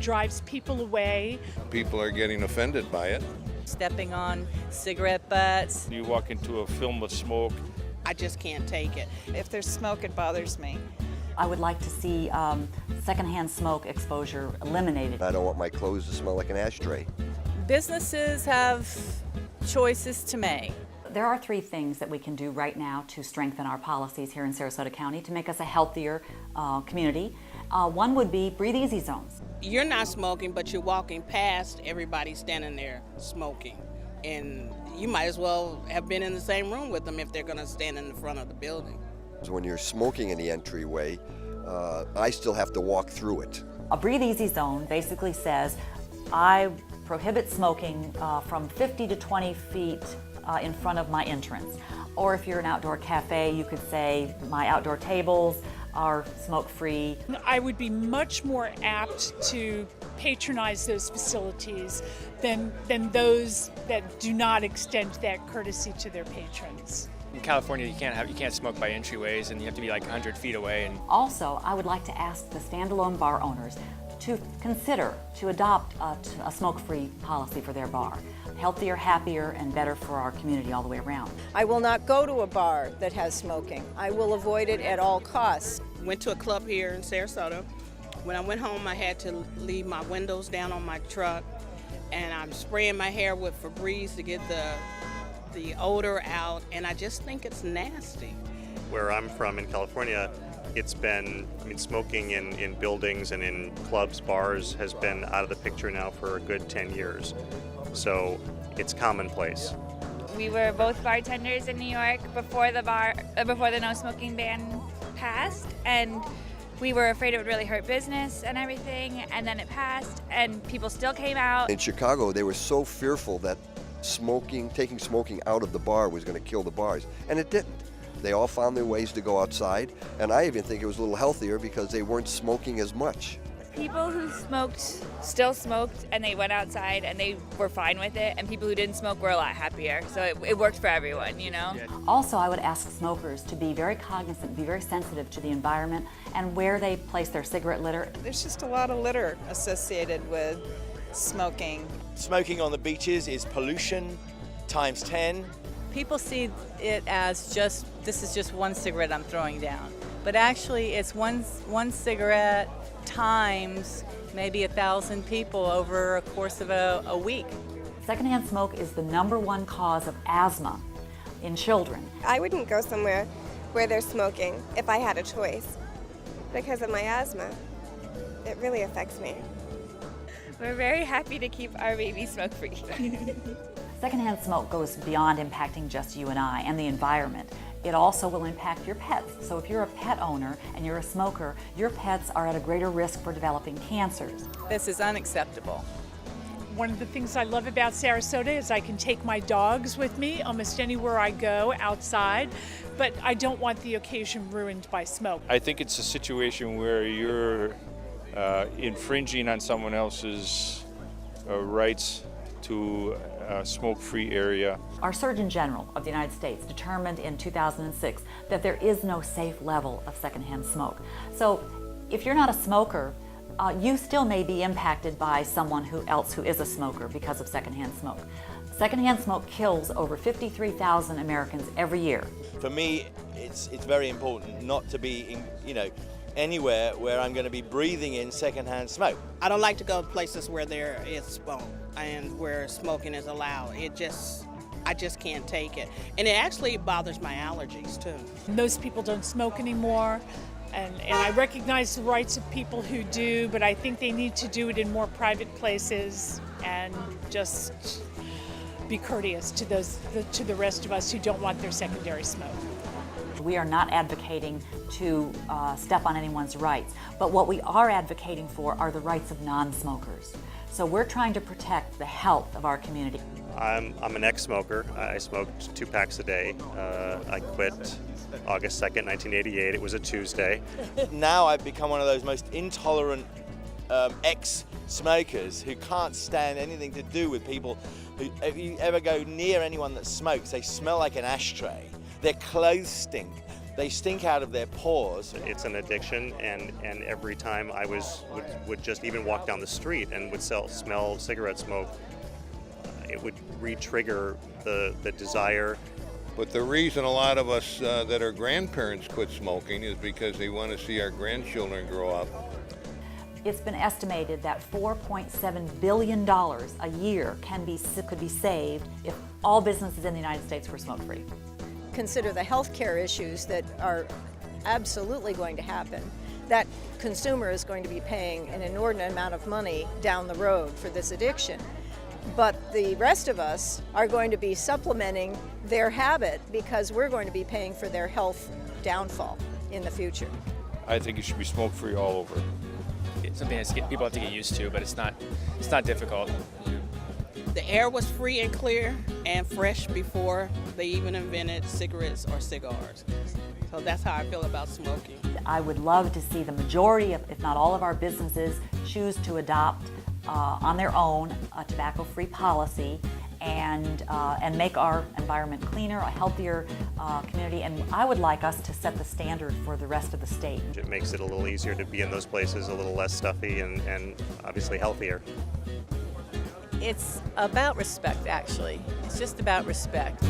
drives people away. People are getting offended by it. Stepping on cigarette butts. You walk into a film with smoke. I just can't take it. If there's smoke, it bothers me. I would like to see secondhand smoke exposure eliminated. I don't want my clothes to smell like an ashtray. Businesses have choices to make. There are 3 things that we can do right now to strengthen our policies here in Sarasota County to make us a healthier community. One would be breathe easy zones. You're not smoking, but you're walking past everybody standing there smoking. And you might as well have been in the same room with them if they're going to stand in the front of the building. When you're smoking in the entryway, I still have to walk through it. A breathe easy zone basically says I prohibit smoking from 50 to 20 feet in front of my entrance. Or if you're an outdoor cafe, you could say my outdoor tables are smoke-free. I would be much more apt to patronize those facilities than those that do not extend that courtesy to their patrons. In California, you can't smoke by entryways, and you have to be like 100 feet away. And also, I would like to ask the standalone bar owners to consider to adopt a smoke-free policy for their bar. Healthier, happier, and better for our community all the way around. I will not go to a bar that has smoking. I will avoid it at all costs. Went to a club here in Sarasota. When I went home, I had to leave my windows down on my truck, and I'm spraying my hair with Febreze to get the odor out, and I just think it's nasty. Where I'm from in California, it's been, smoking in buildings and in clubs, bars has been out of the picture now for a good 10 years. So it's commonplace. We were both bartenders in New York before the no smoking ban passed, and we were afraid it would really hurt business and everything, and then it passed and people still came out. In Chicago, they were so fearful that taking smoking out of the bar was going to kill the bars, and it didn't. They all found their ways to go outside, and I even think it was a little healthier because they weren't smoking as much. People who smoked still smoked, and they went outside and they were fine with it, and people who didn't smoke were a lot happier. So it worked for everyone, you know? Also, I would ask smokers to be very cognizant, be very sensitive to the environment and where they place their cigarette litter. There's just a lot of litter associated with smoking. Smoking on the beaches is pollution times 10. People see it as this is just one cigarette I'm throwing down. But actually it's one cigarette times maybe 1,000 people over a course of a week. Secondhand smoke is the #1 cause of asthma in children. I wouldn't go somewhere where they're smoking if I had a choice because of my asthma. It really affects me. We're very happy to keep our baby smoke-free. Secondhand smoke goes beyond impacting just you and I and the environment. It also will impact your pets. So if you're a pet owner and you're a smoker, your pets are at a greater risk for developing cancers. This is unacceptable. One of the things I love about Sarasota is I can take my dogs with me almost anywhere I go outside, but I don't want the occasion ruined by smoke. I think it's a situation where you're infringing on someone else's rights to a smoke-free area. Our Surgeon General of the United States determined in 2006 that there is no safe level of secondhand smoke. So if you're not a smoker, you still may be impacted by someone else who is a smoker because of secondhand smoke. Secondhand smoke kills over 53,000 Americans every year. For me, it's very important not to be anywhere where I'm going to be breathing in secondhand smoke. I don't like to go to places where there is smoke and where smoking is allowed. I just can't take it. And it actually bothers my allergies too. Most people don't smoke anymore, and I recognize the rights of people who do, but I think they need to do it in more private places and just be courteous to the rest of us who don't want their secondary smoke. We are not advocating to step on anyone's rights, but what we are advocating for are the rights of non-smokers. So we're trying to protect the health of our community. I'm an ex-smoker. I smoked 2 packs a day. I quit August 2nd, 1988. It was a Tuesday. Now I've become one of those most intolerant ex-smokers who can't stand anything to do with people who, if you ever go near anyone that smokes, they smell like an ashtray. Their clothes stink. They stink out of their pores. It's an addiction, and every time I would just even walk down the street and would smell cigarette smoke, it would re-trigger the desire. But the reason a lot of us that are grandparents quit smoking is because they want to see our grandchildren grow up. It's been estimated that $4.7 billion a year could be saved if all businesses in the United States were smoke-free. Consider the health care issues that are absolutely going to happen. That consumer is going to be paying an inordinate amount of money down the road for this addiction. But the rest of us are going to be supplementing their habit because we're going to be paying for their health downfall in the future. I think it should be smoke-free all over. It's something that people have to get used to, but it's not difficult. The air was free and clear and fresh before they even invented cigarettes or cigars. So that's how I feel about smoking. I would love to see the majority of, if not all of our businesses, choose to adopt on their own a tobacco-free policy and make our environment cleaner, a healthier community. And I would like us to set the standard for the rest of the state. It makes it a little easier to be in those places, a little less stuffy, and obviously healthier. It's about respect, actually. It's just about respect.